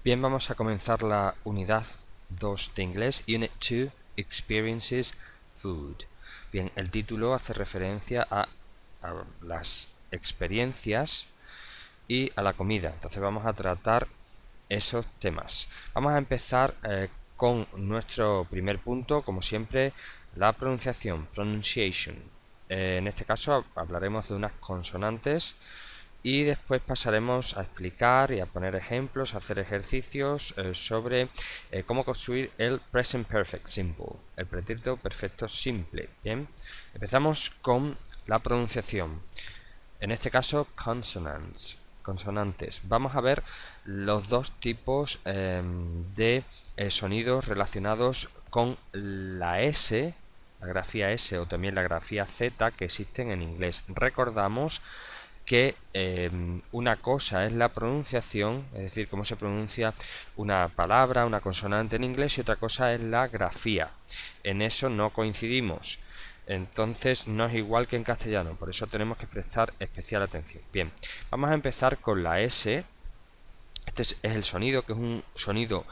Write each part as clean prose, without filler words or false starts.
Bien, vamos a comenzar la unidad 2 de inglés, Unit 2, Experiences, Food. Bien, el título hace referencia a las experiencias y a la comida. Entonces vamos a tratar esos temas. Vamos a empezar con nuestro primer punto, como siempre, la pronunciación, pronunciation. En este caso hablaremos de unas consonantes y después pasaremos a explicar y a poner ejemplos, a hacer ejercicios sobre cómo construir el present perfect simple, el pretérito perfecto simple. Bien, empezamos con la pronunciación. En este caso, consonants, consonantes. Vamos a ver los dos tipos de sonidos relacionados con la S, la grafía S o también la grafía Z que existen en inglés. Recordamos que una cosa es la pronunciación, es decir, cómo se pronuncia una palabra, una consonante en inglés, y otra cosa es la grafía. En eso no coincidimos. Entonces no es igual que en castellano, por eso tenemos que prestar especial atención. Bien, vamos a empezar con la S. Este es el sonido, que es un sonido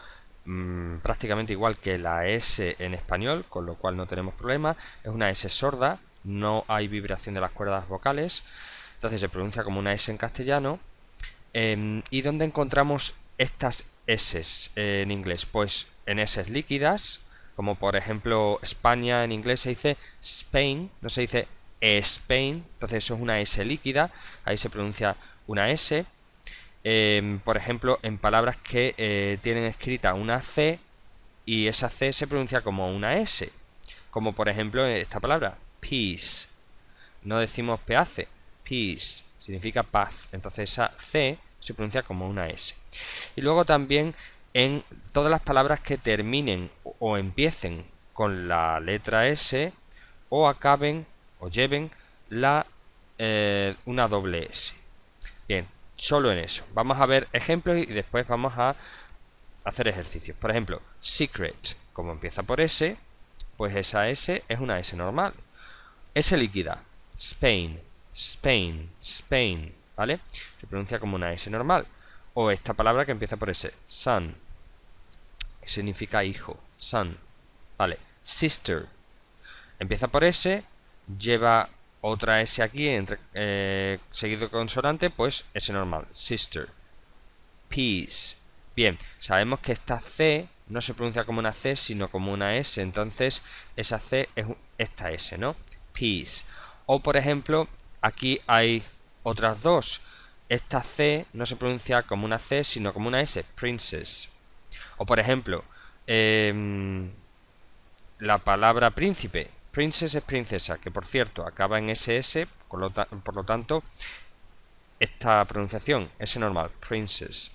prácticamente igual que la S en español, con lo cual no tenemos problema. Es una S sorda, no hay vibración de las cuerdas vocales. Entonces se pronuncia como una S en castellano. ¿Y dónde encontramos estas S en inglés? Pues en S líquidas, como por ejemplo España en inglés se dice Spain, no se dice Spain, entonces eso es una S líquida, ahí se pronuncia una S. Por ejemplo, en palabras que tienen escrita una C y esa C se pronuncia como una S, como por ejemplo esta palabra, peace. No decimos peace, peace, significa paz. Entonces esa C se pronuncia como una S. Y luego también en todas las palabras que terminen o empiecen con la letra S o acaben o lleven una doble S. Bien, solo en eso. Vamos a ver ejemplos y después vamos a hacer ejercicios. Por ejemplo, secret, como empieza por S, pues esa S es una S normal. S líquida, Spain, Spain, Spain, ¿vale? Se pronuncia como una S normal. O esta palabra que empieza por S, son, que significa hijo, son, ¿vale? Sister, empieza por S, lleva otra S aquí, seguido de consonante, pues S normal, sister. Peace. Bien, sabemos que esta C no se pronuncia como una C, sino como una S, entonces esa C es esta S, ¿no? Peace. O por ejemplo, aquí hay otras dos. Esta C no se pronuncia como una C, sino como una S, princess. O por ejemplo, la palabra príncipe, princess es princesa, que por cierto acaba en SS, por lo tanto, esta pronunciación es normal, princess.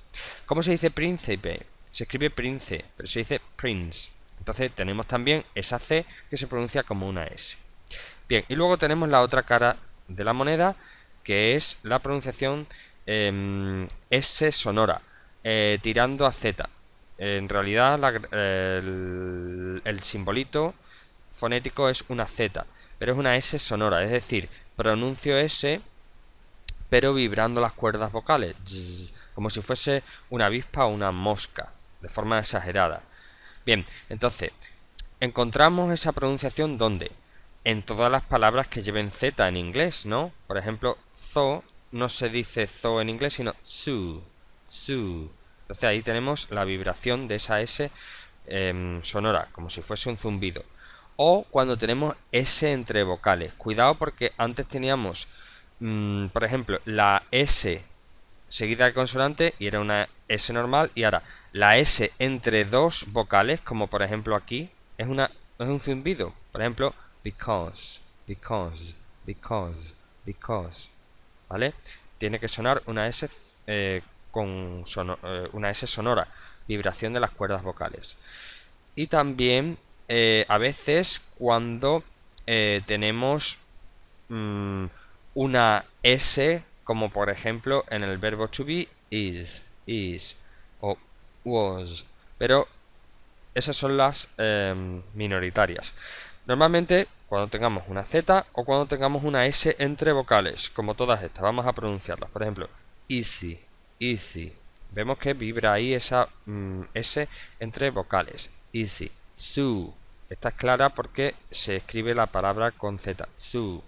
¿Cómo se dice príncipe? Se escribe prince, pero se dice prince. Entonces tenemos también esa C que se pronuncia como una S. Bien, y luego tenemos la otra cara de la moneda, que es la pronunciación S sonora, tirando a Z. En realidad el simbolito fonético es una Z, pero es una S sonora, es decir, pronuncio S pero vibrando las cuerdas vocales, como si fuese una avispa o una mosca, de forma exagerada. Bien, entonces, encontramos esa pronunciación ¿dónde? En todas las palabras que lleven Z en inglés, ¿no? Por ejemplo, zoo no se dice zoo en inglés, sino zoo, zoo. Entonces ahí tenemos la vibración de esa S sonora, como si fuese un zumbido. O cuando tenemos S entre vocales. Cuidado porque antes teníamos, por ejemplo, la S seguida de consonante y era una S normal, y ahora la S entre dos vocales, como por ejemplo aquí, es un zumbido. Por ejemplo, because, because, because, because, ¿vale? Tiene que sonar una S una S sonora, vibración de las cuerdas vocales. Y también a veces cuando tenemos una S, como por ejemplo en el verbo to be, is o was, pero esas son las minoritarias. Normalmente cuando tengamos una Z o cuando tengamos una S entre vocales, como todas estas, vamos a pronunciarlas. Por ejemplo, easy, easy, Vemos que vibra ahí esa S entre vocales. Easy. Sue. Esta es clara porque se escribe la palabra con Z. Sue.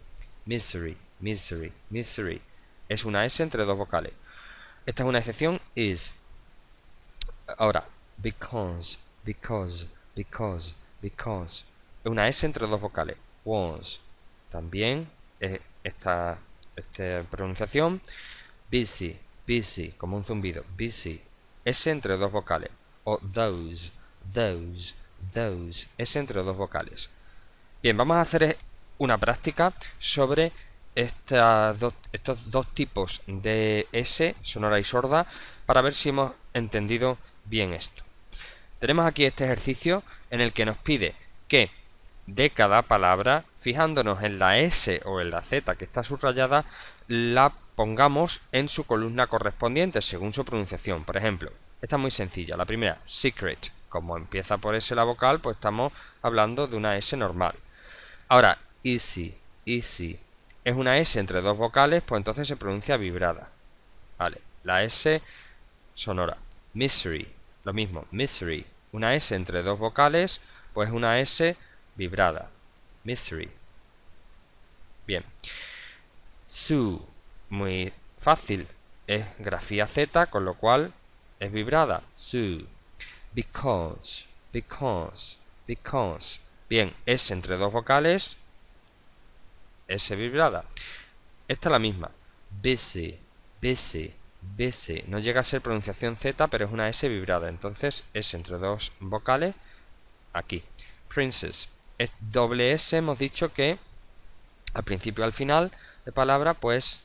Misery, misery, misery. Es una S entre dos vocales. Esta es una excepción. Is. Ahora, because, because, because, because. Es una S entre dos vocales. Was. También esta pronunciación. Busy, busy, como un zumbido. Busy. S entre dos vocales. O those, those, those. S entre dos vocales. Bien, vamos a hacer una práctica sobre estos dos tipos de S, sonora y sorda, para ver si hemos entendido bien esto. Tenemos aquí este ejercicio en el que nos pide que de cada palabra, fijándonos en la S o en la Z que está subrayada, la pongamos en su columna correspondiente según su pronunciación. Por ejemplo, esta es muy sencilla. La primera, secret. Como empieza por S la vocal, pues estamos hablando de una S normal. Ahora, easy, easy. Es una S entre dos vocales, pues entonces se pronuncia vibrada. Vale, la S sonora. Misery, lo mismo, misery. Una S entre dos vocales, pues una S vibrada. Misery. Bien. Sue, muy fácil. Es grafía Z, con lo cual es vibrada. Sue. Because, because, because. Bien, S entre dos vocales, S vibrada. Esta es la misma. Busy, busy, busy. No llega a ser pronunciación Z, pero es una S vibrada. Entonces, S entre dos vocales, aquí. Princess. Es doble S, hemos dicho que al principio y al final de palabra, pues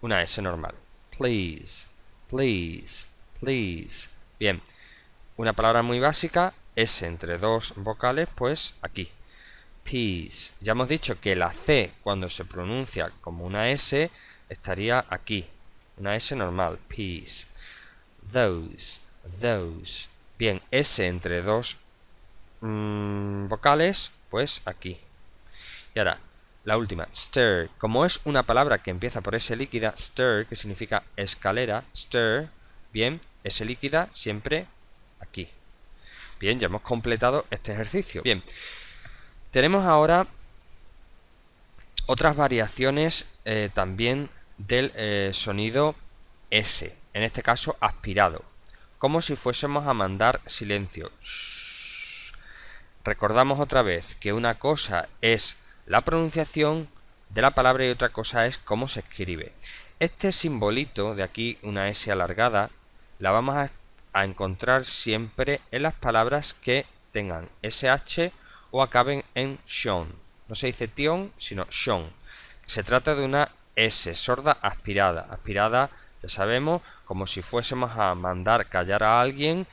una S normal. Please, please, please. Bien, una palabra muy básica, S entre dos vocales, pues aquí. Peace. Ya hemos dicho que la C, cuando se pronuncia como una S, estaría aquí. Una S normal. Peace. Those. Those. Bien, S entre dos vocales, pues aquí. Y ahora, la última. Stair. Como es una palabra que empieza por S líquida, stair, que significa escalera, stair, bien, S líquida siempre aquí. Bien, ya hemos completado este ejercicio. Bien, tenemos ahora otras variaciones también del sonido S, en este caso aspirado, como si fuésemos a mandar silencio. Shh. Recordamos otra vez que una cosa es la pronunciación de la palabra y otra cosa es cómo se escribe. Este simbolito de aquí, una S alargada, la vamos a encontrar siempre en las palabras que tengan SH o acaben en shon. No se dice tion, sino shon. Se trata de una S sorda aspirada. Aspirada, ya sabemos, como si fuésemos a mandar callar a alguien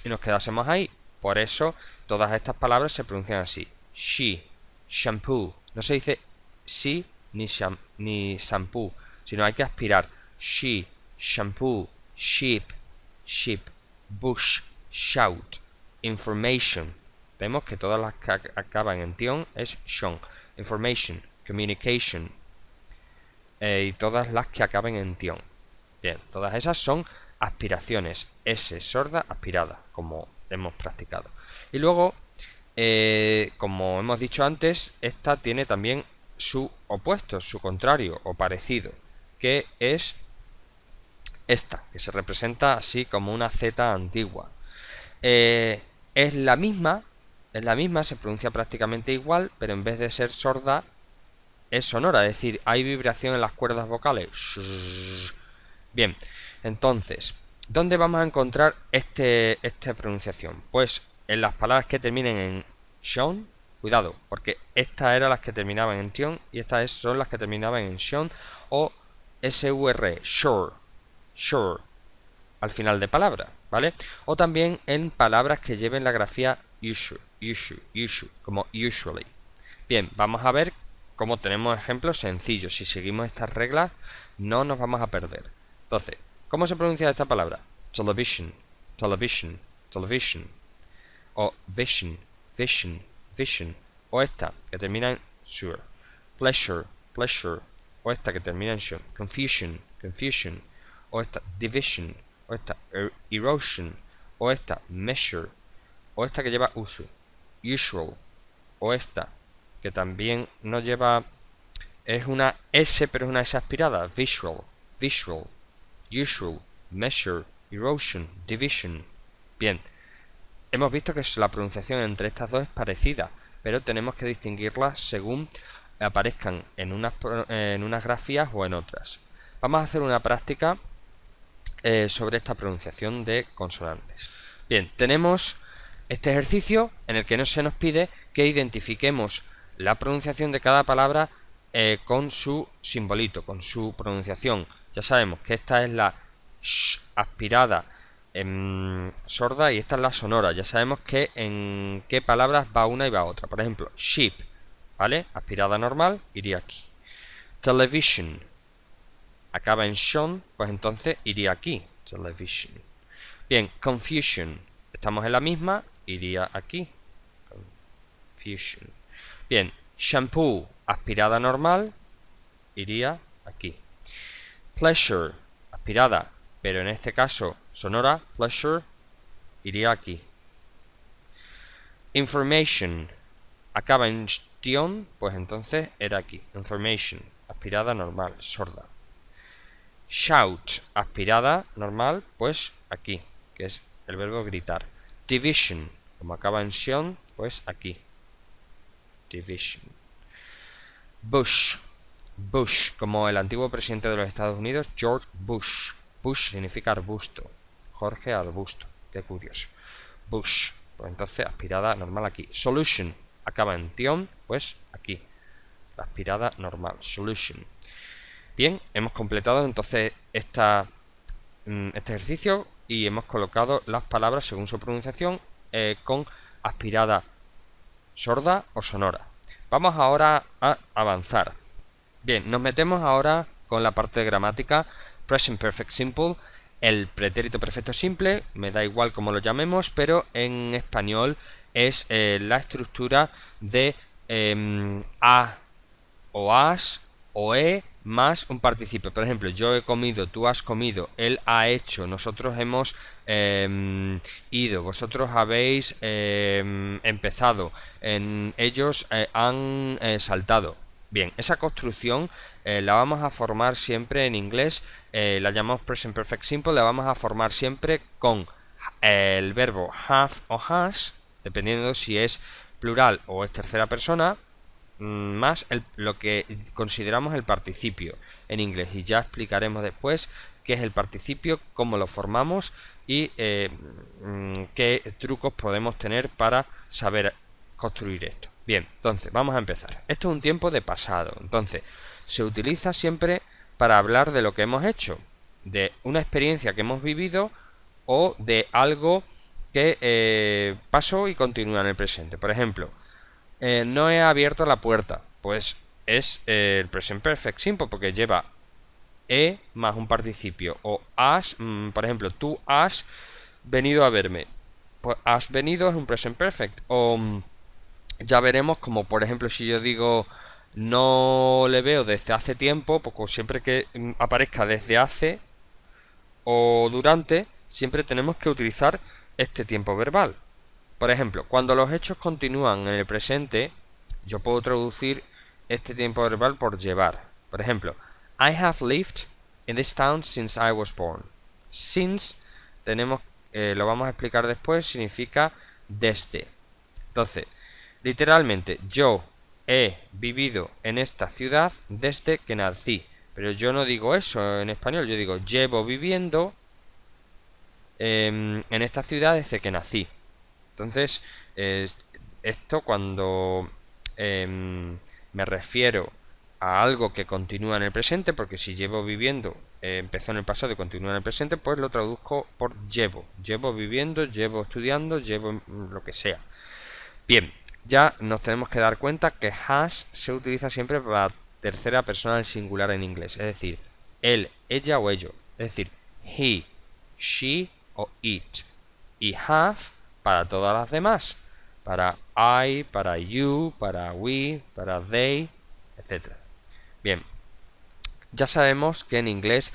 y nos quedásemos ahí. Por eso, todas estas palabras se pronuncian así. She, shampoo. No se dice sí ni shampoo, sino hay que aspirar. She, shampoo, sheep, sheep, bush, shout, information. Vemos que todas las que acaban en tion es shon. Information, communication, y todas las que acaben en tion. Bien, todas esas son aspiraciones. S sorda aspirada, como hemos practicado. Y luego, como hemos dicho antes, esta tiene también su opuesto, su contrario o parecido, que es esta, que se representa así como una Z antigua. Es la misma, se pronuncia prácticamente igual, pero en vez de ser sorda, es sonora, es decir, hay vibración en las cuerdas vocales. Bien, entonces, ¿dónde vamos a encontrar esta pronunciación? Pues en las palabras que terminen en shon, cuidado, porque estas eran las que terminaban en tion y estas son las que terminaban en shon o sur, sure, sure, al final de palabra, ¿vale? O también en palabras que lleven la grafía usually, como usually. Bien, vamos a ver cómo tenemos ejemplos sencillos. Si seguimos estas reglas, no nos vamos a perder. Entonces, ¿cómo se pronuncia esta palabra? Television, television, television. O vision, vision, vision. O esta, que termina en sure. Pleasure, pleasure. O esta que termina en shun. Confusion, confusion. O esta, division, o esta erosion, o esta measure, o esta que lleva usual, o esta que también no lleva, es una S pero es una S aspirada, visual, usual, measure, erosion, division. Bien, hemos visto que la pronunciación entre estas dos es parecida, pero tenemos que distinguirlas según aparezcan en unas grafías o en otras. Vamos a hacer una práctica sobre esta pronunciación de consonantes. Bien, tenemos este ejercicio en el que no se nos pide que identifiquemos la pronunciación de cada palabra con su simbolito, con su pronunciación. Ya sabemos que esta es la sh aspirada sorda y esta es la sonora. Ya sabemos que en qué palabras va una y va otra. Por ejemplo, sheep, ¿vale? Aspirada normal, iría aquí. Television, acaba en shon, pues entonces iría aquí. Television. Bien, confusion, estamos en la misma, iría aquí. Confusion. Bien, shampoo, aspirada normal, iría aquí. Pleasure, aspirada, pero en este caso sonora, pleasure, iría aquí. Information, acaba en tion, pues entonces era aquí. Information, aspirada normal, sorda. Shout, aspirada normal, pues aquí, que es el verbo gritar. Division, como acaba en tion, pues aquí. Division. Bush, como el antiguo presidente de los Estados Unidos, George Bush. Bush significa arbusto. Jorge arbusto. Qué curioso. Bush. Pues entonces aspirada normal aquí. Solution. Acaba en tion, pues aquí. La aspirada normal. Solution. Bien, hemos completado entonces este ejercicio y hemos colocado las palabras según su pronunciación con aspirada sorda o sonora. Vamos ahora a avanzar. Bien, nos metemos ahora con la parte de gramática. Present Perfect Simple, el pretérito perfecto simple, me da igual cómo lo llamemos, pero en español es la estructura de a o as o más un participio. Por ejemplo, yo he comido, tú has comido, él ha hecho, nosotros hemos ido, vosotros habéis empezado, ellos han saltado. Bien, esa construcción la vamos a formar siempre en inglés, la llamamos Present Perfect Simple, la vamos a formar siempre con el verbo have o has, dependiendo si es plural o es tercera persona, más lo que consideramos el participio en inglés, y ya explicaremos después qué es el participio, cómo lo formamos y qué trucos podemos tener para saber construir esto. Bien, entonces vamos a empezar. Esto es un tiempo de pasado, entonces se utiliza siempre para hablar de lo que hemos hecho, de una experiencia que hemos vivido o de algo que pasó y continúa en el presente. Por ejemplo, no he abierto la puerta, pues es el present perfect simple porque lleva más un participio. O has, por ejemplo, tú has venido a verme, pues has venido es un present perfect. O ya veremos, como por ejemplo si yo digo no le veo desde hace tiempo, pues siempre que aparezca desde hace o durante, siempre tenemos que utilizar este tiempo verbal. Por ejemplo, cuando los hechos continúan en el presente, yo puedo traducir este tiempo verbal por llevar. Por ejemplo, I have lived in this town since I was born. Since, lo vamos a explicar después, significa desde. Entonces, literalmente, yo he vivido en esta ciudad desde que nací. Pero yo no digo eso en español, yo digo llevo viviendo en esta ciudad desde que nací. Entonces, esto cuando me refiero a algo que continúa en el presente, porque si llevo viviendo, empezó en el pasado y continúa en el presente, pues lo traduzco por llevo. Llevo viviendo, llevo estudiando, llevo lo que sea. Bien, ya nos tenemos que dar cuenta que has se utiliza siempre para tercera persona del singular en inglés. Es decir, él, ella o ello. Es decir, he, she o it. Y have para todas las demás, para I, para you, para we, para they, etc. Bien, ya sabemos que en inglés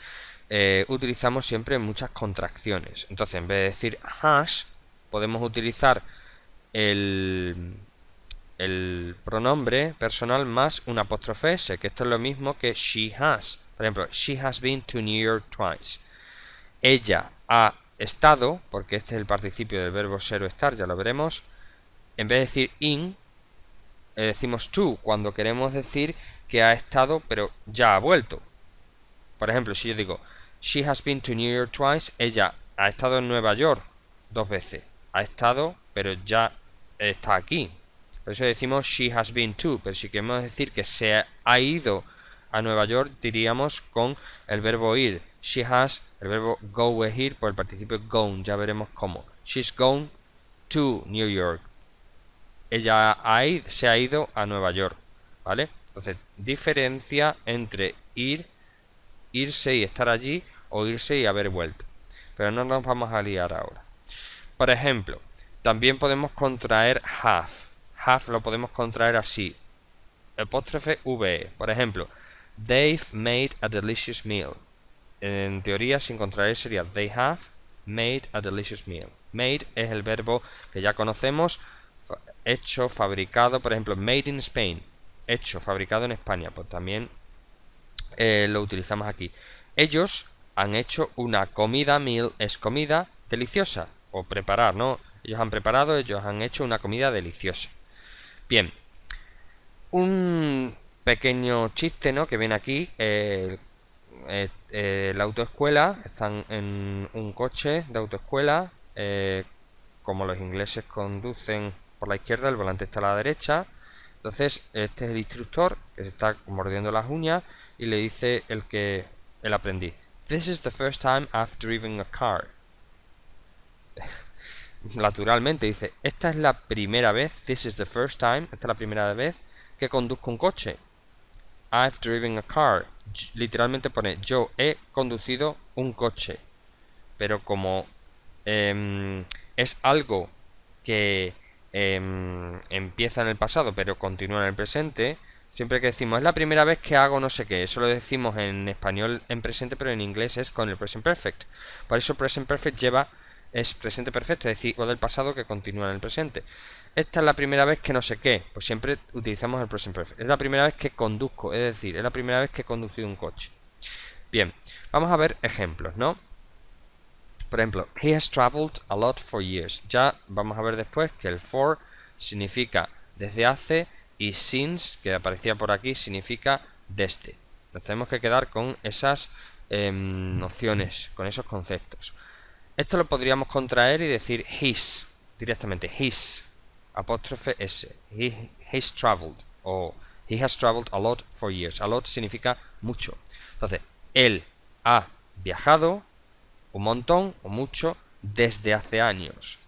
utilizamos siempre muchas contracciones. Entonces, en vez de decir has, podemos utilizar el pronombre personal más un apóstrofe s, que esto es lo mismo que she has. Por ejemplo, she has been to New York twice. Ella ha estado, porque este es el participio del verbo ser o estar, ya lo veremos. En vez de decir in, decimos to cuando queremos decir que ha estado pero ya ha vuelto. Por ejemplo, si yo digo she has been to New York twice, ella ha estado en Nueva York 2 veces. Ha estado pero ya está aquí. Por eso decimos she has been to, pero si queremos decir que se ha ido a Nueva York, diríamos con el verbo ir. She has, el verbo go es ir, por el participio gone, ya veremos cómo. She's gone to New York. Ella se ha ido a Nueva York, ¿vale? Entonces, diferencia entre ir, irse y estar allí, o irse y haber vuelto. Pero no nos vamos a liar ahora. Por ejemplo, también podemos contraer have. Have lo podemos contraer así. Apóstrofe VE. Por ejemplo, they've made a delicious meal. En teoría, sin contraer sería they have made a delicious meal. Made es el verbo que ya conocemos. Hecho, fabricado. Por ejemplo, made in Spain. Hecho, fabricado en España. Pues también lo utilizamos aquí. Ellos han hecho una comida. Meal es comida deliciosa. O preparar, ¿no? Ellos han preparado, ellos han hecho una comida deliciosa. Bien, un pequeño chiste, ¿no? Que viene aquí. La autoescuela, están en un coche de autoescuela. Como los ingleses conducen por la izquierda, el volante está a la derecha. Entonces, este es el instructor que se está mordiendo las uñas y le dice el aprendiz: "This is the first time I've driven a car." Naturalmente dice, esta es la primera vez, this is the first time, esta es la primera vez que conduzco un coche. I've driven a car. Literalmente pone, yo he conducido un coche. Pero como es algo que empieza en el pasado pero continúa en el presente, siempre que decimos, es la primera vez que hago no sé qué, eso lo decimos en español en presente, pero en inglés es con el present perfect. Por eso present perfect es presente perfecto, es decir, o del pasado que continúa en el presente. Esta es la primera vez que no sé qué, pues siempre utilizamos el present perfect. Es la primera vez que conduzco, es decir, es la primera vez que he conducido un coche. Bien, vamos a ver ejemplos, ¿no? Por ejemplo, he has traveled a lot for years. Ya vamos a ver después que el for significa desde hace y since, que aparecía por aquí, significa desde. Nos tenemos que quedar con esas nociones, con esos conceptos. Esto lo podríamos contraer y decir his, directamente, his, apóstrofe s, he's traveled, o he has traveled a lot for years. A lot significa mucho. Entonces, él ha viajado un montón o mucho desde hace años.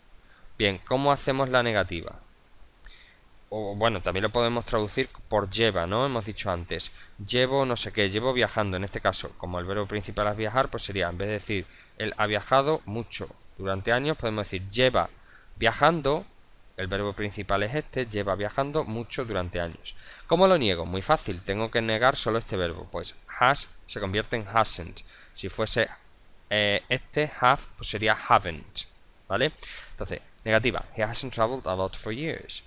Bien, ¿cómo hacemos la negativa? O bueno, también lo podemos traducir por lleva, ¿no? Hemos dicho antes, llevo no sé qué, llevo viajando. En este caso, como el verbo principal es viajar, pues sería, en vez de decir él ha viajado mucho durante años, podemos decir lleva viajando, el verbo principal es este, lleva viajando mucho durante años. ¿Cómo lo niego? Muy fácil, tengo que negar solo este verbo, pues has se convierte en hasn't. Si fuese este have, pues sería haven't, ¿vale? Entonces, negativa, he hasn't traveled a lot for years.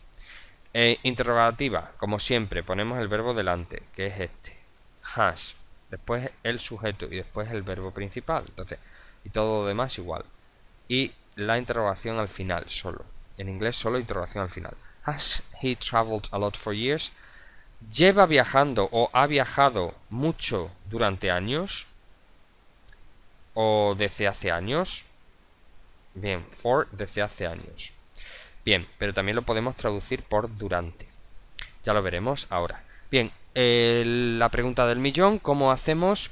Interrogativa, como siempre, ponemos el verbo delante, que es este, has, después el sujeto y después el verbo principal. Entonces, y todo lo demás igual. Y la interrogación al final solo. En inglés solo interrogación al final. Has he traveled a lot for years? ¿Lleva viajando o ha viajado mucho durante años? ¿O desde hace años? Bien, for desde hace años. Bien, pero también lo podemos traducir por durante. Ya lo veremos ahora. Bien, la pregunta del millón, ¿cómo hacemos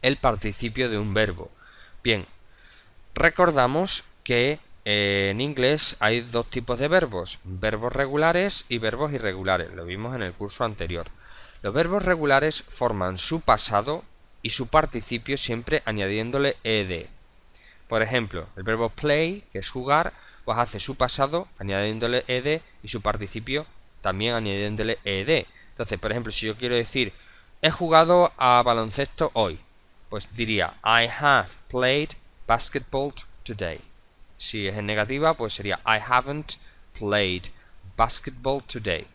el participio de un verbo? Bien, recordamos que en inglés hay dos tipos de verbos, verbos regulares y verbos irregulares. Lo vimos en el curso anterior. Los verbos regulares forman su pasado y su participio siempre añadiéndole ed. Por ejemplo, el verbo play, que es jugar, pues hace su pasado añadiéndole ed y su participio también añadiéndole ed. Entonces, por ejemplo, si yo quiero decir he jugado a baloncesto hoy, pues diría I have played basketball today. Si es en negativa, pues sería I haven't played basketball today.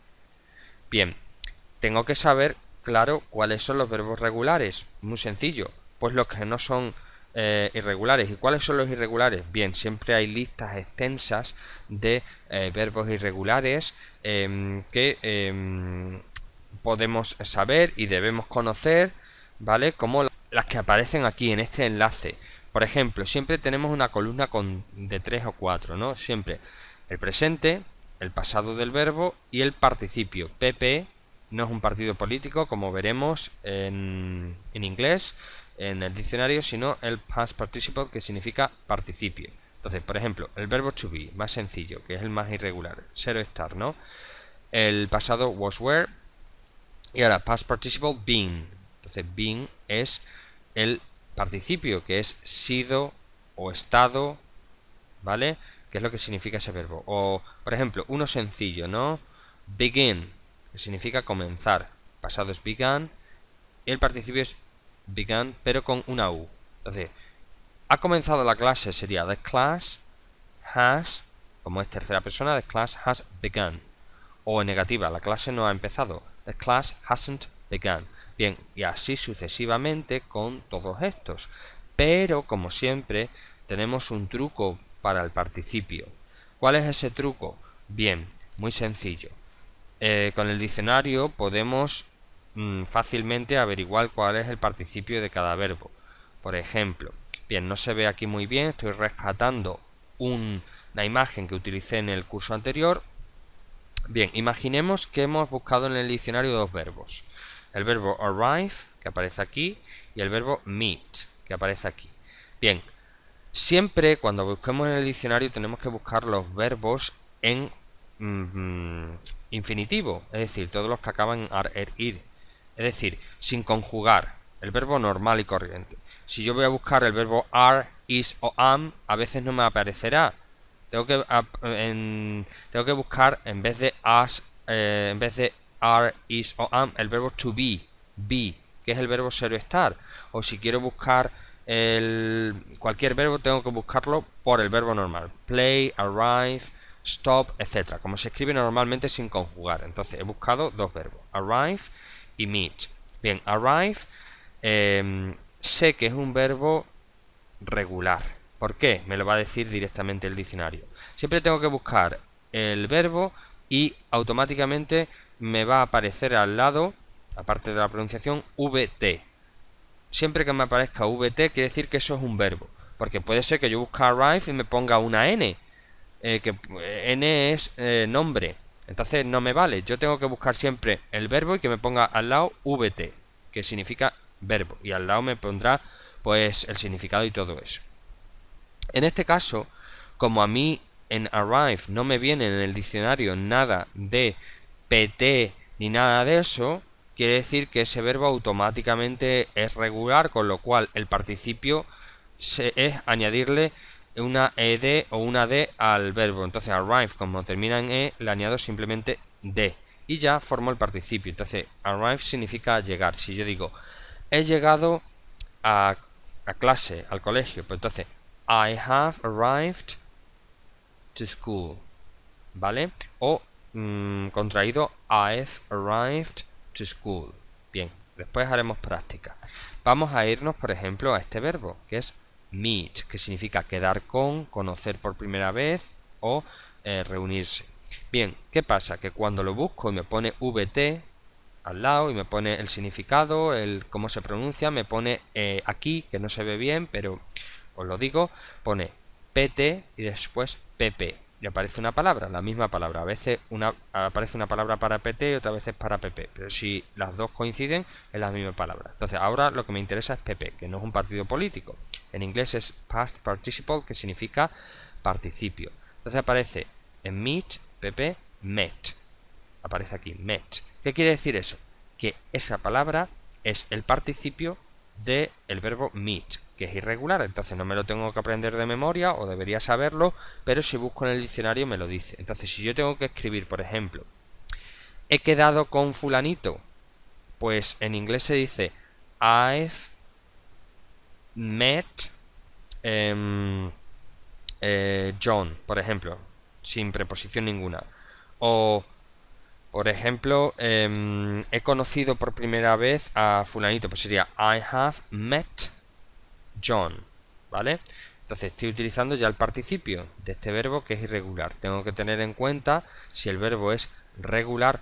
Bien, tengo que saber, claro, cuáles son los verbos regulares. Muy sencillo, pues los que no son irregulares. ¿Y cuáles son los irregulares? Bien, siempre hay listas extensas de verbos irregulares que podemos saber y debemos conocer, ¿vale? Como las que aparecen aquí en este enlace. Por ejemplo, siempre tenemos una columna de 3 o 4, ¿no? Siempre el presente, el pasado del verbo y el participio. PP no es un partido político, como veremos en inglés, en el diccionario, sino el past participle, que significa participio. Entonces, por ejemplo, el verbo to be, más sencillo, que es el más irregular, ser o estar, ¿no? El pasado was were, y ahora past participle been. Entonces, been es el participio, que es sido o estado, ¿vale? ¿Qué es lo que significa ese verbo? O, por ejemplo, uno sencillo, ¿no? Begin, que significa comenzar. Pasado es began y el participio es began, pero con una U. Entonces, ha comenzado la clase sería the class has, como es tercera persona, the class has begun. O en negativa, la clase no ha empezado. The class hasn't begun. Bien, y así sucesivamente con todos estos. Pero, como siempre, tenemos un truco para el participio. ¿Cuál es ese truco? Bien, muy sencillo. Con el diccionario podemos fácilmente averiguar cuál es el participio de cada verbo. Por ejemplo, bien, no se ve aquí muy bien, estoy rescatando una imagen que utilicé en el curso anterior. Bien, imaginemos que hemos buscado en el diccionario dos verbos. El verbo arrive, que aparece aquí, y el verbo meet, que aparece aquí. Bien, siempre cuando busquemos en el diccionario tenemos que buscar los verbos en infinitivo, es decir, todos los que acaban en ar, er, ir. Es decir, sin conjugar, el verbo normal y corriente. Si yo voy a buscar el verbo are, is o am, a veces no me aparecerá. Tengo que buscar en vez de as, en vez de are, is o am, el verbo to be, que es el verbo ser o estar. O si quiero buscar cualquier verbo, tengo que buscarlo por el verbo normal. Play, arrive, stop, etcétera. Como se escribe normalmente sin conjugar. Entonces he buscado dos verbos, arrive y meet. Bien, arrive sé que es un verbo regular. ¿Por qué? Me lo va a decir directamente el diccionario. Siempre tengo que buscar el verbo y automáticamente me va a aparecer al lado, aparte de la pronunciación, VT. Siempre que me aparezca VT quiere decir que eso es un verbo. Porque puede ser que yo busque arrive y me ponga una N. Que N es nombre. Entonces no me vale. Yo tengo que buscar siempre el verbo y que me ponga al lado VT, que significa verbo. Y al lado me pondrá pues el significado y todo eso. En este caso, como a mí en arrive no me viene en el diccionario nada de PT ni nada de eso, quiere decir que ese verbo automáticamente es regular, con lo cual el participio es añadirle una ed o una d al verbo. Entonces arrive, como termina en e, le añado simplemente d y ya formo el participio. Entonces arrive significa llegar. Si yo digo he llegado a clase, al colegio, pues entonces I have arrived to school, ¿vale? O contraído I've arrived to school. Bien, después haremos práctica. Vamos a irnos, por ejemplo, a este verbo, que es meet, que significa quedar con, conocer por primera vez o reunirse. Bien, ¿qué pasa? Que cuando lo busco y me pone VT al lado y me pone el significado, el cómo se pronuncia, me pone aquí, que no se ve bien, pero os lo digo, pone PT y después PP. Y aparece una palabra, la misma palabra. A veces aparece una palabra para PT y otras veces para PP. Pero si las dos coinciden, es la misma palabra. Entonces ahora lo que me interesa es PP, que no es un partido político. En inglés es past participle, que significa participio. Entonces aparece en meet, PP, met. Aparece aquí, met. ¿Qué quiere decir eso? Que esa palabra es el participio del verbo meet, que es irregular, entonces no me lo tengo que aprender de memoria, o debería saberlo, pero si busco en el diccionario me lo dice. Entonces si yo tengo que escribir, por ejemplo, he quedado con fulanito, pues en inglés se dice I've met John, por ejemplo, sin preposición ninguna. O, por ejemplo, he conocido por primera vez a fulanito, pues sería I have met John, ¿vale? Entonces estoy utilizando ya el participio de este verbo que es irregular. Tengo que tener en cuenta si el verbo es regular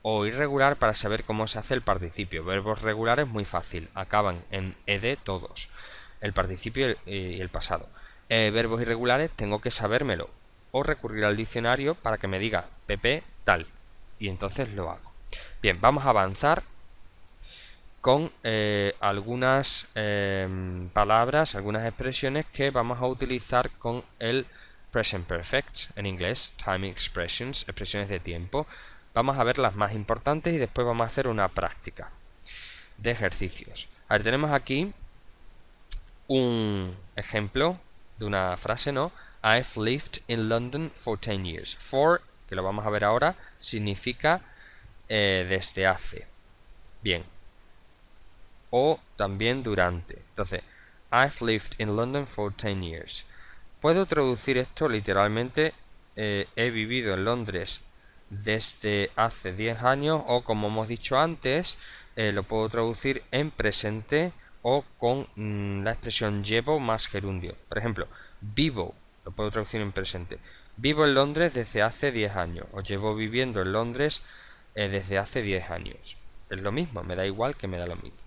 o irregular para saber cómo se hace el participio. Verbos regulares muy fácil, acaban en ed todos, el participio y el pasado. Verbos irregulares tengo que sabérmelo o recurrir al diccionario para que me diga pp tal y entonces lo hago. Bien, vamos a avanzar con algunas palabras, algunas expresiones que vamos a utilizar con el present perfect en inglés, time expressions, expresiones de tiempo. Vamos a ver las más importantes y después vamos a hacer una práctica de ejercicios. A ver, tenemos aquí un ejemplo de una frase, ¿no? I've lived in London for 10 years. For, que lo vamos a ver ahora, significa desde hace. Bien. O también durante. Entonces, I've lived in London for 10 years. Puedo traducir esto literalmente, he vivido en Londres desde hace 10 años, o como hemos dicho antes, lo puedo traducir en presente o con la expresión llevo más gerundio. Por ejemplo, vivo, lo puedo traducir en presente. Vivo en Londres desde hace 10 años, o llevo viviendo en Londres desde hace 10 años. Es lo mismo, me da igual que me da lo mismo.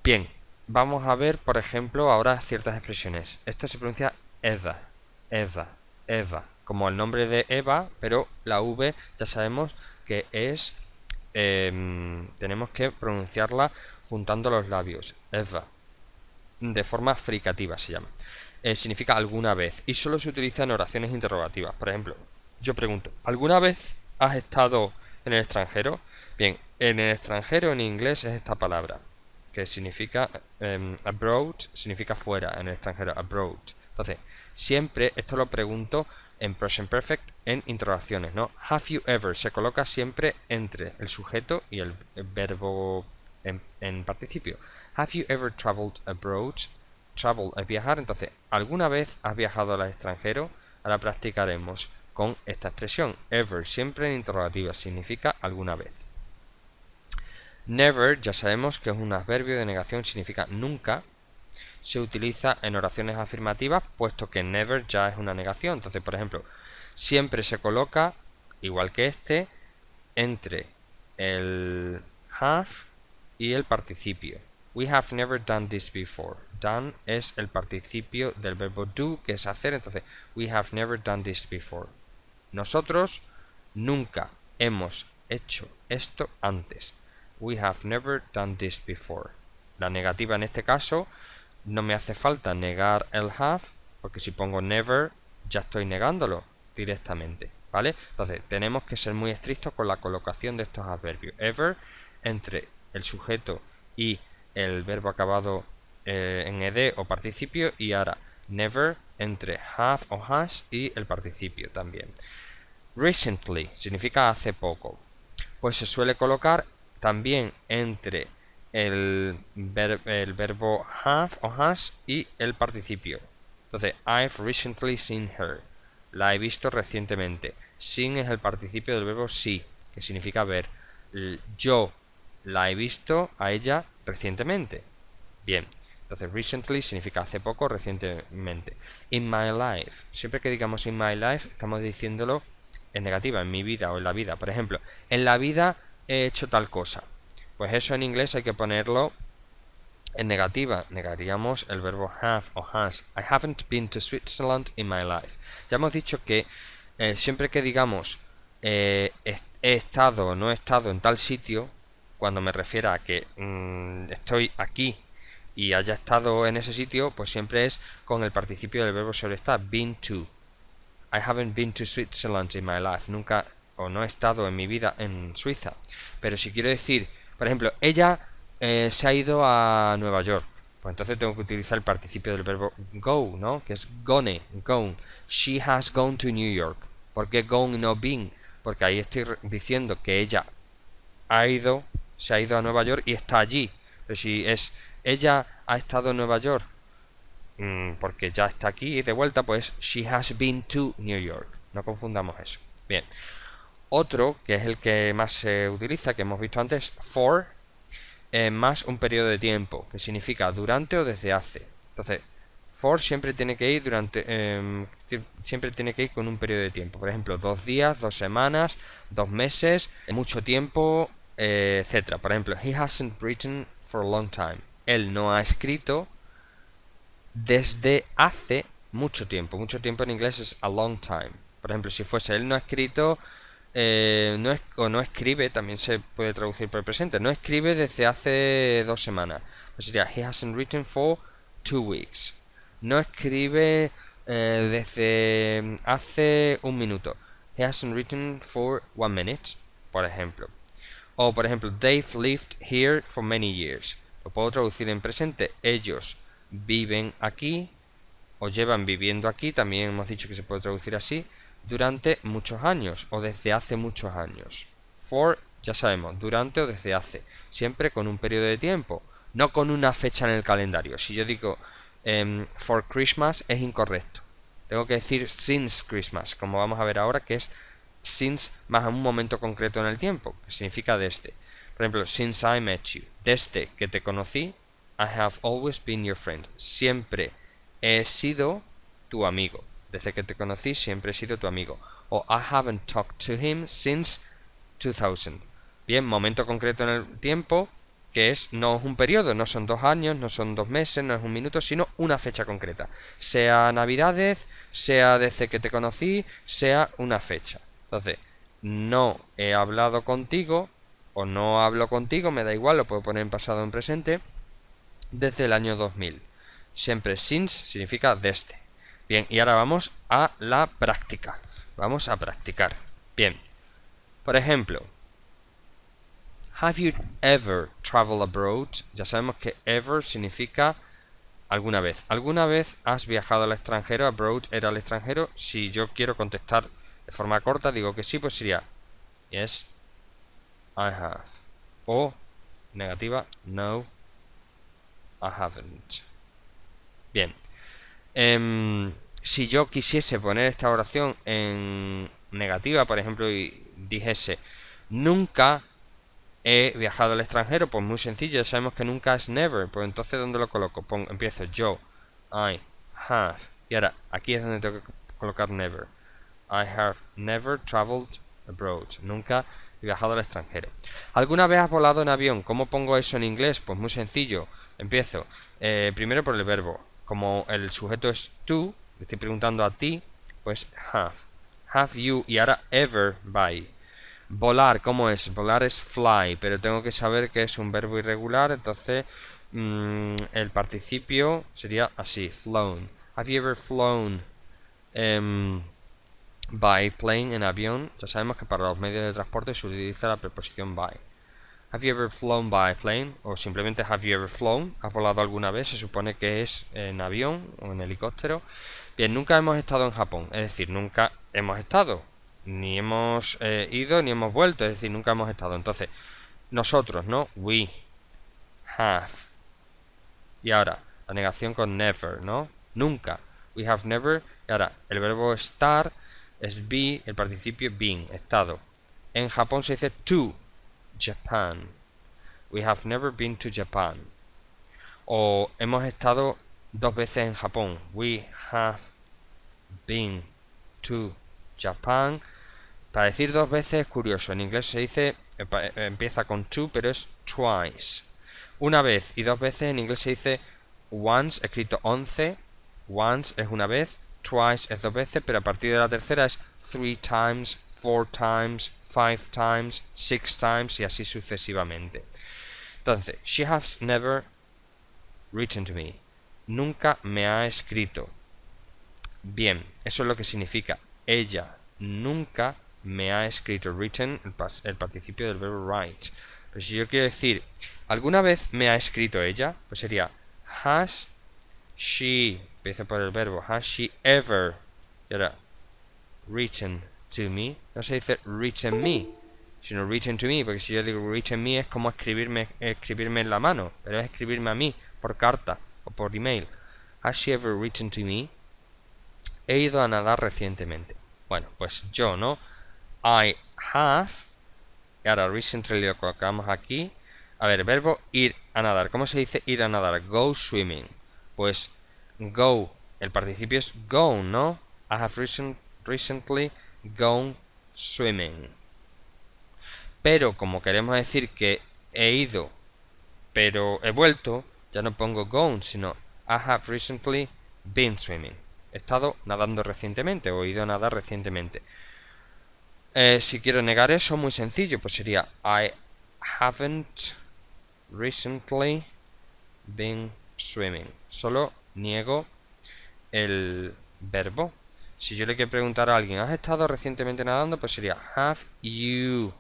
Bien, vamos a ver, por ejemplo, ahora ciertas expresiones. Esto se pronuncia Eva, Eva, Eva, como el nombre de Eva, pero la V ya sabemos que es, tenemos que pronunciarla juntando los labios, Eva, de forma fricativa se llama. Significa alguna vez y solo se utiliza en oraciones interrogativas. Por ejemplo, yo pregunto, ¿alguna vez has estado en el extranjero? Bien, en el extranjero en inglés es esta palabra, que significa abroad, significa fuera, en el extranjero, abroad. Entonces, siempre esto lo pregunto en present perfect en interrogaciones, ¿no? Have you ever se coloca siempre entre el sujeto y el verbo en participio. Have you ever traveled abroad? Travel es viajar, entonces, ¿alguna vez has viajado al extranjero? Ahora practicaremos con esta expresión. Ever, siempre en interrogativa, significa alguna vez. Never, ya sabemos que es un adverbio de negación, significa nunca. Se utiliza en oraciones afirmativas, puesto que never ya es una negación. Entonces, por ejemplo, siempre se coloca, igual que este, entre el have y el participio. We have never done this before. Done es el participio del verbo do, que es hacer. Entonces, we have never done this before. Nosotros nunca hemos hecho esto antes. We have never done this before. La negativa en este caso, no me hace falta negar el have, porque si pongo never, ya estoy negándolo directamente, ¿vale? Entonces, tenemos que ser muy estrictos con la colocación de estos adverbios. Ever, entre el sujeto y el verbo acabado en ed o participio, y ahora never, entre have o has y el participio también. Recently, significa hace poco. Pues se suele colocar también entre el verbo have o has y el participio. Entonces, I've recently seen her. La he visto recientemente. Seen es el participio del verbo see, que significa ver. Yo la he visto a ella recientemente. Bien, entonces recently significa hace poco, recientemente. In my life. Siempre que digamos in my life, estamos diciéndolo en negativa, en mi vida o en la vida. Por ejemplo, en la vida he hecho tal cosa. Pues eso en inglés hay que ponerlo en negativa. Negaríamos el verbo have o has. I haven't been to Switzerland in my life. Ya hemos dicho que siempre que digamos he estado o no he estado en tal sitio, cuando me refiera a que estoy aquí y haya estado en ese sitio, pues siempre es con el participio del verbo sobre estar, been to. I haven't been to Switzerland in my life. Nunca o no he estado en mi vida en Suiza. Pero si quiero decir, por ejemplo, ella se ha ido a Nueva York, pues entonces tengo que utilizar el participio del verbo go, ¿no? Que es gone, gone. She has gone to New York. ¿Por qué gone y no been? Porque ahí estoy diciendo que ella ha ido, se ha ido a Nueva York y está allí. Pero si es ella ha estado en Nueva York, porque ya está aquí de vuelta, pues she has been to New York. No confundamos eso. Bien. Otro, que es el que más se utiliza, que hemos visto antes, for, más un periodo de tiempo, que significa durante o desde hace. Entonces, for siempre tiene que ir siempre tiene que ir con un periodo de tiempo. Por ejemplo, 2 días, 2 semanas, 2 meses, mucho tiempo, etcétera. Por ejemplo, he hasn't written for a long time. Él no ha escrito desde hace mucho tiempo. Mucho tiempo en inglés es a long time. Por ejemplo, si fuese él no ha escrito, o no escribe, también se puede traducir por el presente. No escribe desde hace 2 semanas. Pues sería he hasn't written for 2 weeks. No escribe desde hace un minuto. He hasn't written for 1 minute, por ejemplo. O por ejemplo, they've lived here for many years. Lo puedo traducir en presente. Ellos viven aquí o llevan viviendo aquí, también hemos dicho que se puede traducir así, durante muchos años o desde hace muchos años. For, ya sabemos, durante o desde hace, siempre con un periodo de tiempo, no con una fecha en el calendario. Si yo digo for Christmas es incorrecto. Tengo que decir since Christmas, como vamos a ver ahora, que es since más un momento concreto en el tiempo, que significa desde. Por ejemplo, since I met you, desde que te conocí, I have always been your friend. Siempre he sido tu amigo. Desde que te conocí, siempre he sido tu amigo. O I haven't talked to him since 2000. Bien, momento concreto en el tiempo, que no es un periodo, no son 2 años, no son 2 meses, no es un minuto, sino una fecha concreta. Sea Navidades, sea desde que te conocí, sea una fecha. Entonces, no he hablado contigo, o no hablo contigo, me da igual, lo puedo poner en pasado o en presente, desde el año 2000. Siempre since significa desde. Bien, y ahora vamos a la práctica. Vamos a practicar. Bien, por ejemplo, have you ever traveled abroad? Ya sabemos que ever significa alguna vez. ¿Alguna vez has viajado al extranjero? Abroad era al extranjero. Si yo quiero contestar de forma corta, digo que sí, pues sería yes, I have. O negativa, no, I haven't. Bien. Si yo quisiese poner esta oración en negativa, por ejemplo, y dijese nunca he viajado al extranjero, pues muy sencillo, ya sabemos que nunca es never. Pues entonces, ¿dónde lo coloco? Empiezo yo, I have. Y ahora, aquí es donde tengo que colocar never. I have never traveled abroad. Nunca he viajado al extranjero. ¿Alguna vez has volado en avión? ¿Cómo pongo eso en inglés? Pues muy sencillo. Empiezo primero por el verbo. Como el sujeto es tú, le estoy preguntando a ti, pues have. Have you y ahora ever by. Volar, ¿cómo es? Volar es fly, pero tengo que saber que es un verbo irregular, entonces el participio sería así, flown. Have you ever flown by plane en avión? Ya sabemos que para los medios de transporte se utiliza la preposición by. Have you ever flown by plane? O simplemente have you ever flown? ¿Has volado alguna vez? Se supone que es en avión o en helicóptero. Bien, nunca hemos estado en Japón. Es decir, nunca hemos estado. Ni hemos ido ni hemos vuelto. Es decir, nunca hemos estado. Entonces, nosotros, ¿no? We have. Y ahora, la negación con never, ¿no? Nunca. We have never. Y ahora, el verbo estar es be, el participio been, estado. En Japón se dice to Japan. We have never been to Japan. O hemos estado 2 veces en Japón. We have been to Japan. Para decir 2 veces es curioso. En inglés se dice, empieza con to, pero es twice. Una vez y 2 veces en inglés se dice once, escrito 11. Once es una vez, twice es 2 veces, pero a partir de la tercera es 3 times, 4 times, 5 times, 6 times y así sucesivamente. Entonces, she has never written to me. Nunca me ha escrito. Bien, eso es lo que significa. Ella nunca me ha escrito. Written, el participio del verbo write. Pero si yo quiero decir, ¿alguna vez me ha escrito ella? Pues sería, has she, empieza por el verbo, has she ever, y ahora, written to me. No se dice written me, sino written to me, porque si yo digo written me es como escribirme en la mano, pero es escribirme a mí, por carta o por email. Has she ever written to me? He ido a nadar recientemente. Bueno, pues yo, ¿no? I have. Y ahora recently lo colocamos aquí. A ver, verbo ir a nadar. ¿Cómo se dice ir a nadar? Go swimming. Pues go, el participio es gone, ¿no? I have recently gone swimming. Pero como queremos decir que he ido, pero he vuelto, ya no pongo gone, sino I have recently been swimming. He estado nadando recientemente o he ido a nadar recientemente. Si quiero negar eso, muy sencillo, pues sería I haven't recently been swimming. Solo niego el verbo. Si yo le quiero preguntar a alguien, ¿has estado recientemente nadando? Pues sería have you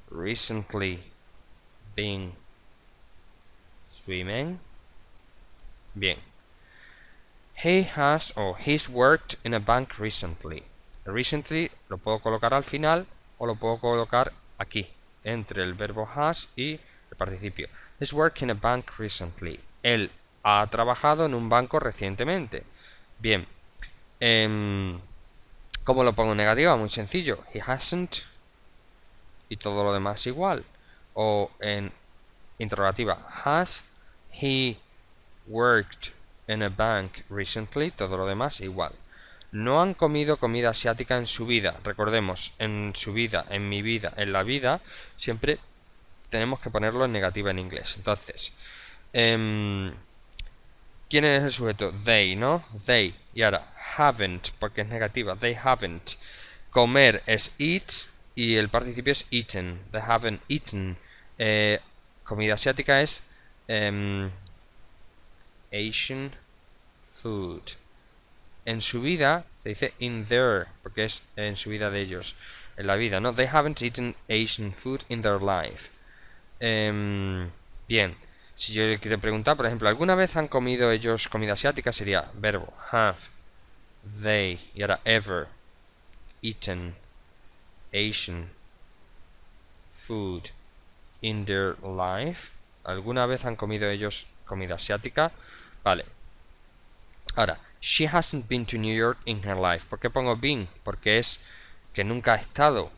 recently been swimming? Bien. He has o he's worked in a bank recently. Recently lo puedo colocar al final o lo puedo colocar aquí, entre el verbo has y el participio. He's worked in a bank recently. Él ha trabajado en un banco recientemente. Bien. ¿Cómo lo pongo en negativa? Muy sencillo. He hasn't. Y todo lo demás igual. O en interrogativa. Has he worked in a bank recently? Todo lo demás igual. No han comido comida asiática en su vida. Recordemos, en su vida, en mi vida, en la vida, siempre tenemos que ponerlo en negativa en inglés. Entonces, ¿quién es el sujeto? They, ¿no? They. Y ahora, haven't, porque es negativa. They haven't. Comer es eat y el participio es eaten. They haven't eaten. Comida asiática es Asian food. En su vida se dice in their, porque es en su vida de ellos, en la vida, ¿no? They haven't eaten Asian food in their life. Bien, si yo le quiero preguntar, por ejemplo, ¿alguna vez han comido ellos comida asiática? Sería verbo have, they, y ahora ever eaten Asian food in their life. ¿Alguna vez han comido ellos comida asiática? Vale. Ahora, she hasn't been to New York in her life. ¿Por qué pongo been? Porque es que nunca ha estado.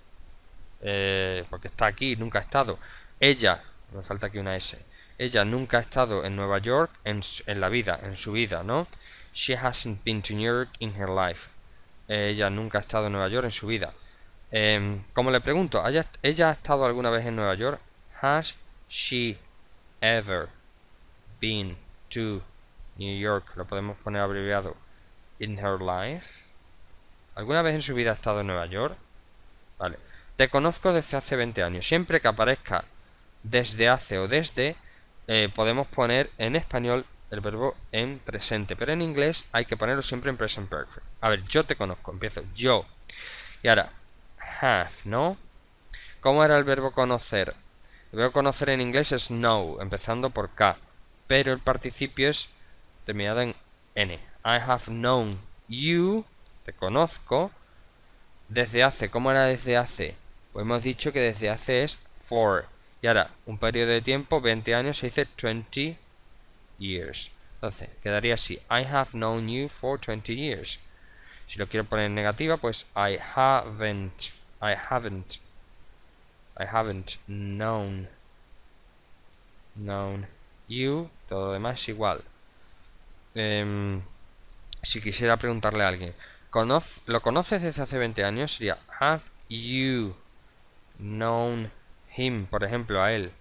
Porque está aquí, nunca ha estado. Ella, me falta aquí una S. Ella nunca ha estado en Nueva York en la vida, en su vida, ¿no? She hasn't been to New York in her life. Ella nunca ha estado en Nueva York en su vida. Como le pregunto, ¿ella ha estado alguna vez en Nueva York? Has she ever been to New York? Lo podemos poner abreviado. In her life. ¿Alguna vez en su vida ha estado en Nueva York? Vale. Te conozco desde hace 20 años. Siempre que aparezca desde hace o desde, podemos poner en español el verbo en presente. Pero en inglés hay que ponerlo siempre en present perfect. A ver, yo te conozco. Empiezo yo. Y ahora, have, ¿no? ¿Cómo era el verbo conocer? El verbo conocer en inglés es know, empezando por K. Pero el participio es terminado en N. I have known you. Te conozco. Desde hace. ¿Cómo era desde hace? Pues hemos dicho que desde hace es for. Y ahora, un periodo de tiempo, 20 años, se dice 20 years. Entonces, quedaría así. I have known you for 20 years. Si lo quiero poner en negativa, pues I haven't known you. Todo lo demás es igual. Si quisiera preguntarle a alguien, ¿lo conoces desde hace 20 años? Sería have you known him, por ejemplo, a él,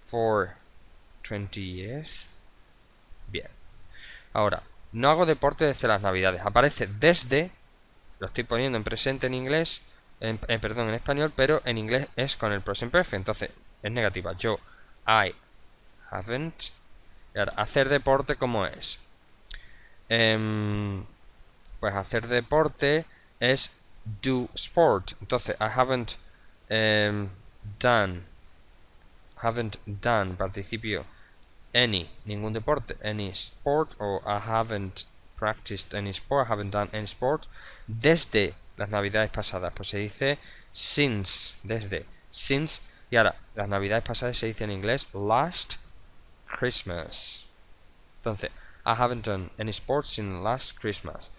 for 20 years? Bien. Ahora, no hago deporte desde las navidades. Aparece desde, lo estoy poniendo en presente en inglés, perdón, en español, pero en inglés es con el present perfect. Entonces, es negativa. Yo, I haven't. Y ahora, hacer deporte, ¿cómo es? Pues hacer deporte es do sport. Entonces, I haven't done, participio, ningún deporte, any sport, o I haven't practiced any sport, I haven't done any sport desde las navidades pasadas. Pues se dice since, desde, since, Y ahora, las navidades pasadas se dice en inglés last Christmas. Entonces, I haven't done any sports since last Christmas.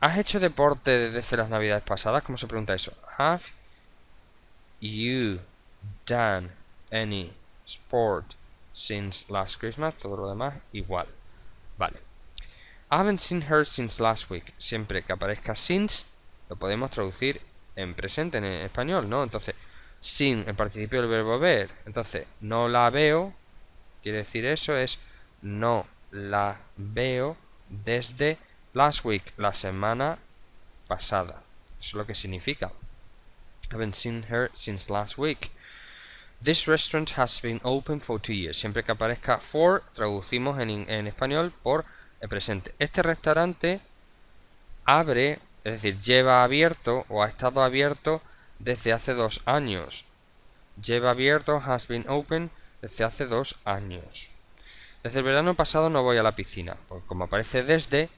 ¿Has hecho deporte desde las navidades pasadas? ¿Cómo se pregunta eso? Have you done any sport since last Christmas? Todo lo demás igual. Vale. I haven't seen her since last week. Siempre que aparezca since, lo podemos traducir en presente, en español, ¿no? Entonces, sin el participio del verbo ver. Entonces, no la veo. Quiere decir eso, es no la veo desde last week, la semana pasada. Eso es lo que significa. I haven't seen her since last week. This restaurant has been open for 2 years. Siempre que aparezca for, traducimos en español por el presente. Este restaurante abre, es decir, lleva abierto o ha estado abierto desde hace 2 años. Lleva abierto, has been open, desde hace 2 años. Desde el verano pasado no voy a la piscina. Pues como aparece desde,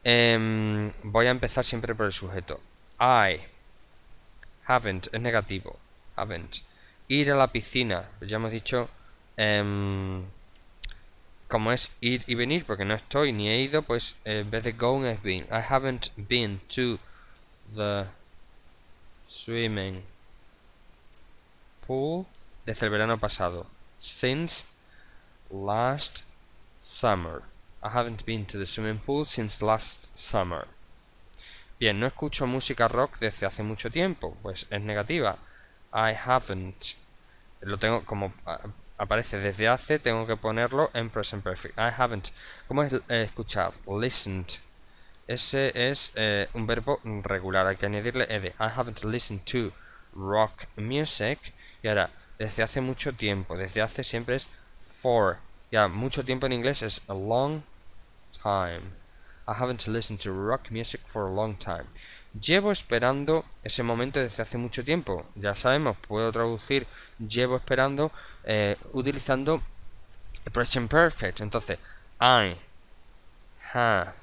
voy a empezar siempre por el sujeto. I haven't, es negativo. Haven't. Ir a la piscina. Pues ya hemos dicho, como es ir y venir, porque no estoy ni he ido, pues en vez de going es been. I haven't been to the swimming pool desde el verano pasado. Since last summer. I haven't been to the swimming pool since last summer. Bien, no escucho música rock desde hace mucho tiempo. Pues es negativa. I haven't. Lo tengo como aparece desde hace, tengo que ponerlo en present perfect. I haven't. ¿Cómo es escuchar? Listened. Ese es un verbo regular. Hay que añadirle ed. I haven't listened to rock music. Y ahora, desde hace mucho tiempo. Desde hace siempre es for. Ya, mucho tiempo en inglés es a long time. I haven't listened to rock music for a long time. Llevo esperando ese momento desde hace mucho tiempo. Ya sabemos, puedo traducir llevo esperando utilizando el present perfect. Entonces, I have.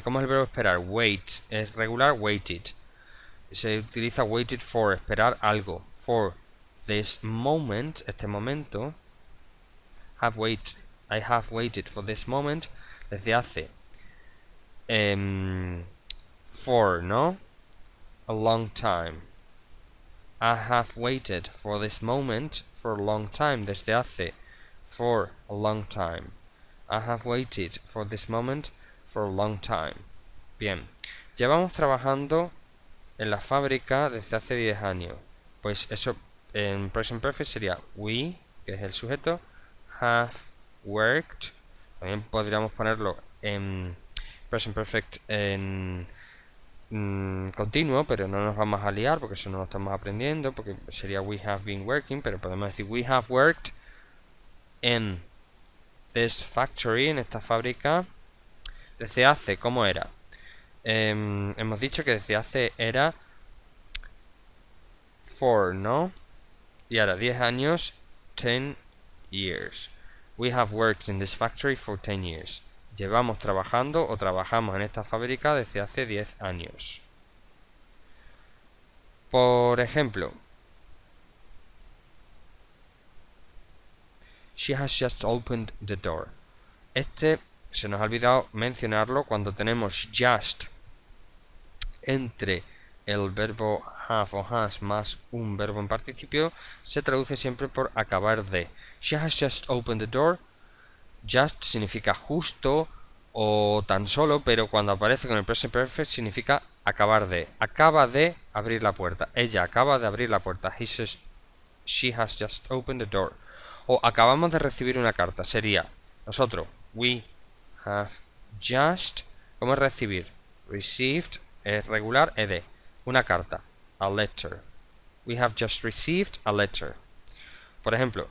¿Cómo es el verbo esperar? Wait. Es regular, waited. Se utiliza waited for, esperar algo. For this moment, este momento. I have waited for this moment. Desde hace. For, ¿no? A long time. I have waited for this moment for a long time. Desde hace. For a long time. I have waited for this moment for a long time. Bien. Llevamos trabajando en la fábrica desde hace 10 años. Pues eso en present perfect sería we, que es el sujeto, have worked. También podríamos ponerlo en present perfect en continuo, pero no nos vamos a liar porque eso no lo estamos aprendiendo, porque sería we have been working, pero podemos decir we have worked in this factory, en esta fábrica, desde hace. ¿Cómo era? Hemos dicho que desde hace era for, ¿no? Y ahora 10 años, 10 years. We have worked in this factory for 10 years. Llevamos trabajando o trabajamos en esta fábrica desde hace 10 años. Por ejemplo, she has just opened the door. Este se nos ha olvidado mencionarlo cuando tenemos just entre el verbo have o has más un verbo en participio, se traduce siempre por acabar de. She has just opened the door. Just significa justo o tan solo, pero cuando aparece con el present perfect significa acabar de. Acaba de abrir la puerta. Ella acaba de abrir la puerta. She has just opened the door. O acabamos de recibir una carta. Sería nosotros. We have just. ¿Cómo es recibir? Received es regular ed. Una carta. A letter. We have just received a letter. Por ejemplo,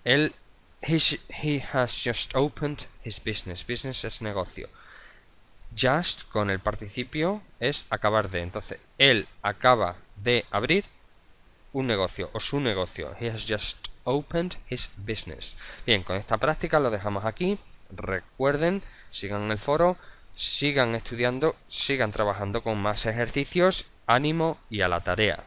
he has just opened his business. Business es negocio. Just con el participio es acabar de. Entonces, él acaba de abrir un negocio o su negocio. He has just opened his business. Bien, con esta práctica lo dejamos aquí. Recuerden, sigan el foro, sigan estudiando, sigan trabajando con más ejercicios ánimo y a la tarea.